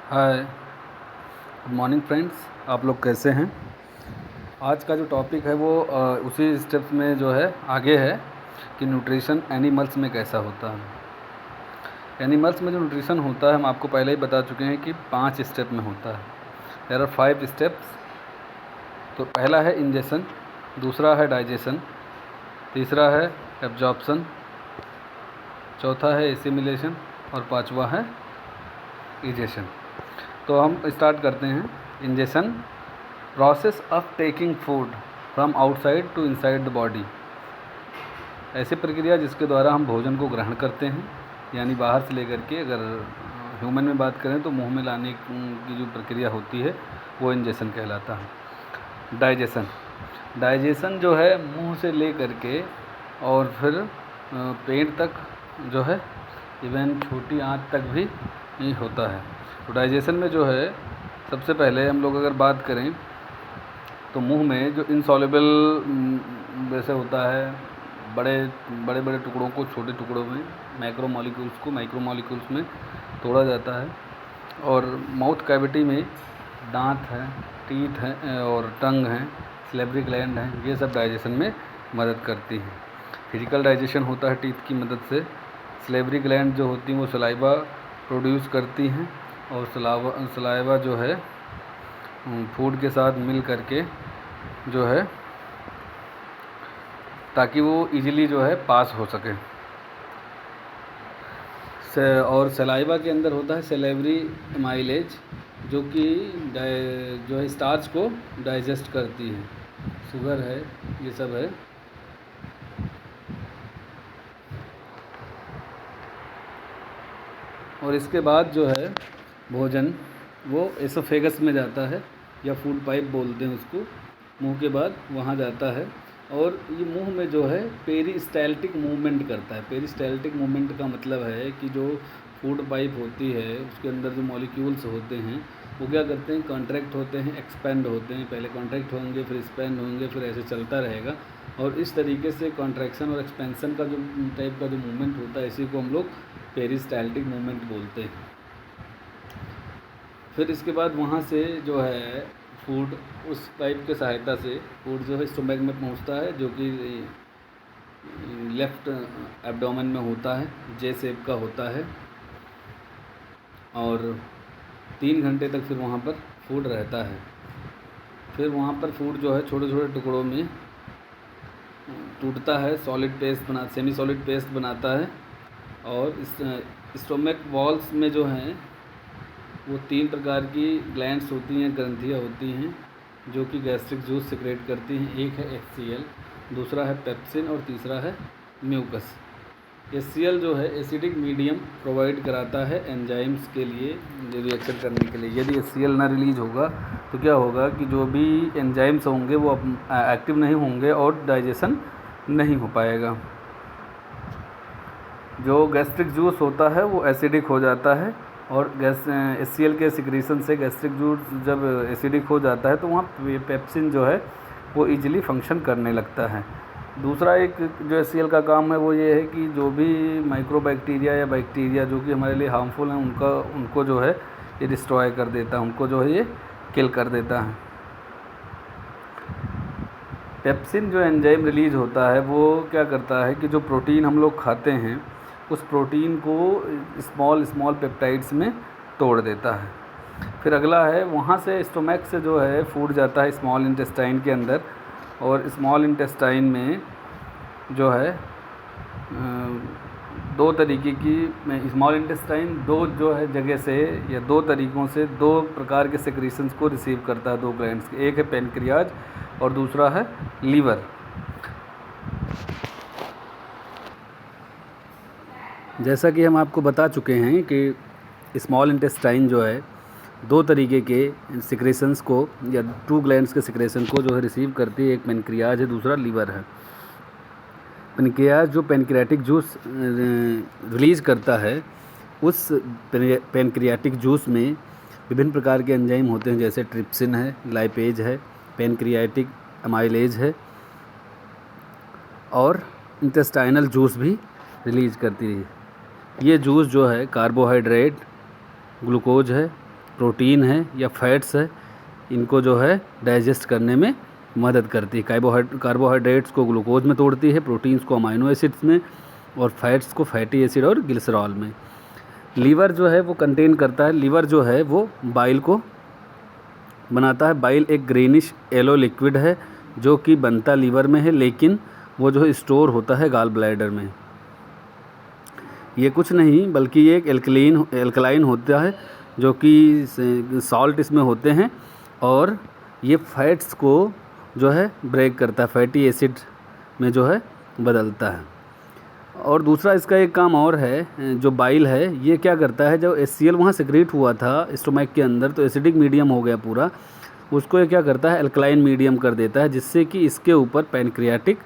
हाय, good morning friends. आप लोग कैसे हैं? आज का जो टॉपिक है वो उसी स्टेप्स में जो है आगे है कि न्यूट्रिशन एनिमल्स में कैसा होता है। एनिमल्स में जो न्यूट्रिशन होता है हम आपको पहले ही बता चुके हैं कि 5 स्टेप में होता है। There are 5 steps. तो पहला है इंजेशन, दूसरा है डाइजेशन, तीसरा है एब्जॉर्प्शन, चौथा है एसिमिलेशन और पांचवा है इजेशन। तो हम स्टार्ट करते हैं। Ingestion, process of taking food from outside to inside the body. ऐसी प्रक्रिया जिसके द्वारा हम भोजन को ग्रहण करते हैं, यानी बाहर से लेकर के, अगर ह्यूमन में बात करें तो मुंह में लाने की जो प्रक्रिया होती है वो इंजेशन कहलाता है। डाइजेशन, डाइजेशन जो है मुंह से ले करके और फिर पेट तक जो है, इवन छोटी आंत तक भी होता है। तो डाइजेशन में जो है सबसे पहले हम लोग अगर बात करें तो मुंह में जो इनसॉल्युबल जैसे होता है, बड़े बड़े बड़े टुकड़ों को छोटे टुकड़ों में, मैक्रो मॉलिक्यूल्स को माइक्रो मॉलिक्यूल्स में तोड़ा जाता है। और माउथ कैविटी में दांत है, टीथ हैं और टंग हैं, सैलिवरी ग्लैंड हैं, ये सब डाइजेशन में मदद करती हैं। फिजिकल डाइजेशन होता है टीथ की मदद से। सैलिवरी ग्लैंड जो होती हैं वो सलाइवा प्रोड्यूस करती हैं और सलाइवा जो है फूड के साथ मिल करके जो है, ताकि वो इजीली जो है पास हो सके। और सलाइवा के अंदर होता है सैलिवरी एमाइलेज, जो कि जो है स्टार्च को डाइजेस्ट करती है। शुगर है, ये सब है। और इसके बाद जो है भोजन वो एसोफेगस में जाता है, या फूड पाइप बोलते हैं उसको। मुंह के बाद वहाँ जाता है और ये मुंह में जो है पेरिस्टाल्टिक मूवमेंट करता है। पेरिस्टाल्टिक मूवमेंट का मतलब है कि जो फूड पाइप होती है उसके अंदर जो मॉलिक्यूल्स होते हैं वो क्या करते हैं, कॉन्ट्रैक्ट होते हैं, एक्सपेंड होते हैं। पहले कॉन्ट्रैक्ट होंगे, फिर एक्सपेंड होंगे, फिर ऐसे चलता रहेगा। और इस तरीके से कॉन्ट्रैक्शन और एक्सपेंसन का जो टाइप का जो मूवमेंट होता है, इसी को हम लोग पेरिस्टाल्टिक मूवमेंट बोलते हैं। फिर इसके बाद वहाँ से जो है फूड उस पाइप के सहायता से फूड जो है स्टोमक में पहुँचता है, जो कि लेफ़्ट एब्डोमेन में होता है, जे शेप का होता है। और 3 घंटे तक फिर वहाँ पर फूड रहता है। फिर वहाँ पर फूड जो है छोटे छोटे टुकड़ों में टूटता है, solid paste semi solid paste बनाता है। और इस स्टोमक वॉल्स में जो हैं वो 3 प्रकार की ग्लैंड्स होती हैं, ग्रंथियाँ होती हैं, जो कि गैस्ट्रिक जूस सिक्रेट करती हैं। एक है HCl, दूसरा है पेप्सिन और तीसरा है म्यूकस। HCl जो है एसिडिक मीडियम प्रोवाइड कराता है एंजाइम्स के लिए रिएक्शन करने के लिए। यदि HCl ना रिलीज होगा तो क्या होगा कि जो भी एंजाइम्स होंगे वो एक्टिव नहीं होंगे और डाइजेशन नहीं हो पाएगा। जो गैस्ट्रिक जूस होता है वो एसिडिक हो जाता है, और HCl के सिक्रीशन से गैस्ट्रिक जूस जब एसिडिक हो जाता है तो वहाँ पेप्सिन जो है वो इजीली फंक्शन करने लगता है। दूसरा एक जो HCl का काम है वो ये है कि जो भी माइक्रोबैक्टीरिया या बैक्टीरिया जो कि हमारे लिए हार्मफुल हैं उनको जो है ये डिस्ट्रॉय कर देता है, उनको जो है ये किल कर देता है। पेप्सिन जो एंजाइम रिलीज होता है वो क्या करता है कि जो प्रोटीन हम लोग खाते हैं उस प्रोटीन को स्मॉल पेप्टाइड्स में तोड़ देता है। फिर अगला है, वहाँ से स्टोमक से जो है फूड जाता है स्मॉल इंटेस्टाइन के अंदर, और स्मॉल इंटेस्टाइन में जो है 2 तरीके की स्मॉल इंटेस्टाइन 2 जो है जगह से या 2 तरीक़ों से 2 प्रकार के सेक्रीशंस को रिसीव करता है, 2 ग्लैंड्स के। एक है पेनक्रियाज और दूसरा है लीवर। जैसा कि हम आपको बता चुके हैं कि स्मॉल इंटेस्टाइन जो है 2 तरीके के सिक्रेशंस को या 2 ग्लैंड्स के सिक्रेशन को जो है रिसीव करती है। एक पेनक्रियाज है, दूसरा लीवर है। पेनक्रियाज जो पेनक्रियाटिक जूस रिलीज़ करता है, उस पेनक्रियाटिक जूस में विभिन्न प्रकार के एंजाइम होते हैं, जैसे ट्रिप्सिन है, लाइपेज है, पेनक्रियाटिक एमाइलेज है, और इंटेस्टाइनल जूस भी रिलीज़ करती है। ये जूस जो है कार्बोहाइड्रेट, ग्लूकोज है, प्रोटीन है या फैट्स है, इनको जो है डाइजेस्ट करने में मदद करती है। कार्बोहाइड्रेट्स को ग्लूकोज में तोड़ती है, प्रोटीन्स को अमाइनो एसिड्स में, और फैट्स को फैटी एसिड और ग्लिसरॉल में। लीवर जो है वो कंटेन करता है, लीवर जो है वो बाइल को बनाता है। बाइल एक ग्रीनिश येलो लिक्विड है जो कि बनता लीवर में है, लेकिन वो जो है स्टोर होता है गॉल ब्लैडर में। ये कुछ नहीं बल्कि ये एक एल्कलाइन होता है जो कि सॉल्ट इसमें होते हैं, और ये फैट्स को जो है ब्रेक करता है, फैटी एसिड में जो है बदलता है। और दूसरा इसका एक काम और है, जो बाइल है ये क्या करता है, जब HCl वहाँ सेक्रेट हुआ था स्टोमक के अंदर तो एसिडिक मीडियम हो गया पूरा, उसको ये क्या करता है अल्कलाइन मीडियम कर देता है, जिससे कि इसके ऊपर पैनक्रियाटिक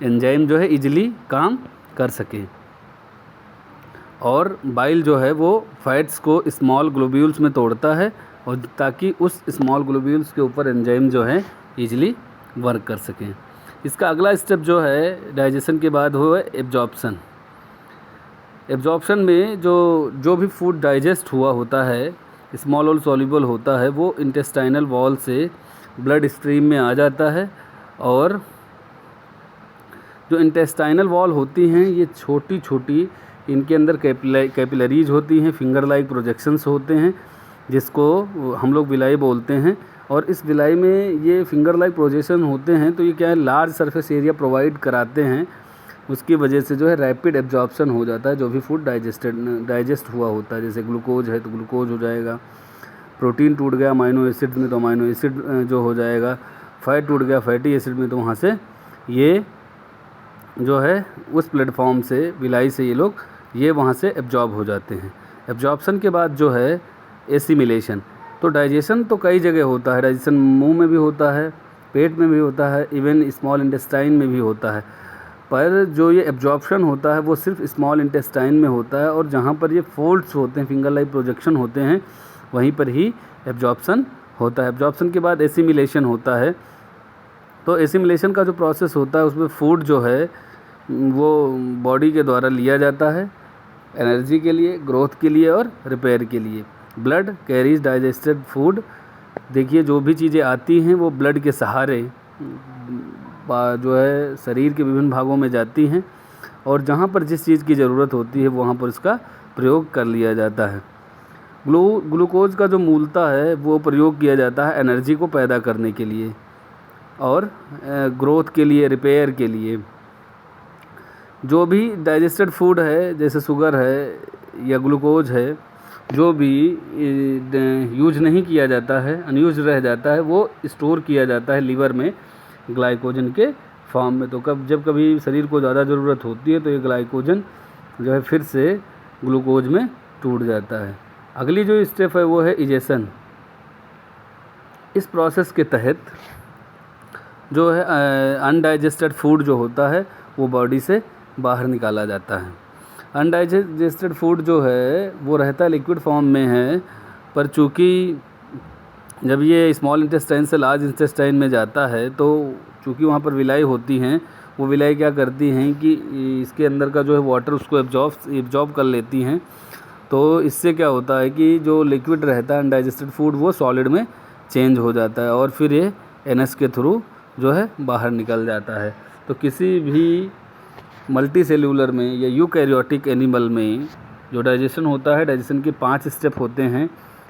एंजाइम जो है इजीली काम कर सके। और बाइल जो है वो फैट्स को स्मॉल ग्लोब्यूल्स में तोड़ता है, और ताकि उस स्मॉल ग्लोब्यूल्स के ऊपर एंजाइम जो है इजीली वर्क कर सकें। इसका अगला स्टेप जो है डाइजेशन के बाद हो है एब्जॉर्प्शन। एब्जॉर्प्शन में जो भी फूड डाइजेस्ट हुआ होता है, स्मॉल और सॉल्युबल होता है, वो इंटेस्टाइनल वॉल से ब्लड स्ट्रीम में आ जाता है। और जो इंटेस्टाइनल वॉल होती हैं ये छोटी छोटी, इनके अंदर कैपिलरीज होती हैं, फिंगर लाइक प्रोजेक्शंस होते हैं, जिसको हम लोग विलाई बोलते हैं। और इस विलाई में ये फिंगर लाइक प्रोजेक्शन होते हैं, तो ये क्या है लार्ज सरफेस एरिया प्रोवाइड कराते हैं, उसकी वजह से जो है रैपिड एब्जॉर्प्शन हो जाता है जो भी फूड डाइजेस्ट हुआ होता है। जैसे ग्लूकोज है तो ग्लूकोज हो जाएगा, प्रोटीन टूट गया अमाइनो एसिड में तो अमाइनो एसिड जो हो जाएगा, फैट टूट गया फैटी एसिड में तो वहाँ से ये जो है उस प्लेटफॉर्म से विलाई से ये लोग ये वहाँ से एब्जॉर्ब हो जाते हैं। एब्जॉर्प्शन के बाद जो है एसिमिलेशन। तो डाइजेशन तो कई जगह होता है, डाइजेशन मुंह में भी होता है, पेट में भी होता है, इवन स्मॉल इंटेस्टाइन में भी होता है। पर जो ये एब्जॉर्प्शन होता है वो सिर्फ स्मॉल इंटेस्टाइन में होता है, और जहाँ पर ये फोल्ड्स होते हैं, फिंगर लाइक प्रोजेक्शन होते हैं, वहीं पर ही एब्जॉर्प्शन होता है। एब्जॉर्प्शन के बाद एसिमिलेशन होता है। तो एसिमिलेशन का जो प्रोसेस होता है उसमें फूड जो है वो बॉडी के द्वारा लिया जाता है एनर्जी के लिए, ग्रोथ के लिए और रिपेयर के लिए। Blood carries digested food. देखिए जो भी चीज़ें आती हैं वो ब्लड के सहारे जो है शरीर के विभिन्न भागों में जाती हैं, और जहाँ पर जिस चीज़ की ज़रूरत होती है वहाँ पर इसका प्रयोग कर लिया जाता है। ग्लूकोज का जो मूलता है वो प्रयोग किया जाता है एनर्जी को पैदा करने के लिए और ग्रोथ के लिए, रिपेयर के लिए। जो भी डाइजेस्टेड फूड है जैसे शुगर है या ग्लूकोज है, जो भी यूज नहीं किया जाता है, अनयूज रह जाता है, वो स्टोर किया जाता है लीवर में ग्लाइकोजन के फॉर्म में। तो जब कभी शरीर को ज़्यादा ज़रूरत होती है तो ये ग्लाइकोजन जो है फिर से ग्लूकोज में टूट जाता है। अगली जो स्टेप है वो है इजेशन। इस प्रोसेस के तहत जो है अनडाइजेस्टेड फूड जो होता है वो बॉडी से बाहर निकाला जाता है। अनडाइजेस्टेड फूड जो है वो रहता है लिक्विड फॉर्म में है, पर चूँकि जब ये स्मॉल इंटेस्टाइन से लार्ज इंटेस्टाइन में जाता है तो चूँकि वहाँ पर विलाई होती हैं, वो विलाई क्या करती हैं कि इसके अंदर का जो है वाटर उसको एब्जॉर्ब कर लेती हैं। तो इससे क्या होता है कि जो लिक्विड रहता है अनडाइजेस्टेड फूड वो सॉलिड में चेंज हो जाता है, और फिर ये एनएस के थ्रू जो है बाहर निकल जाता है। तो किसी भी मल्टी सेल्यूलर में या यूकैरियोटिक एनिमल में जो डाइजेशन होता है, डाइजेशन के 5 स्टेप होते हैं।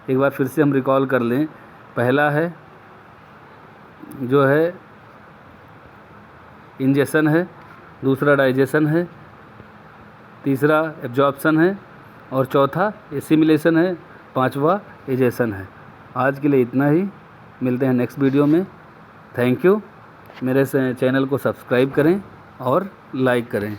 एक बार फिर से हम रिकॉल कर लें। पहला है जो है इंजेशन है, दूसरा डाइजेशन है, तीसरा एब्जॉर्प्शन है, और चौथा एसिमिलेशन है, पांचवा इजेशन है। आज के लिए इतना ही, मिलते हैं नेक्स्ट वीडियो में। Thank you. मेरे चैनल को सब्सक्राइब करें और लाइक करें।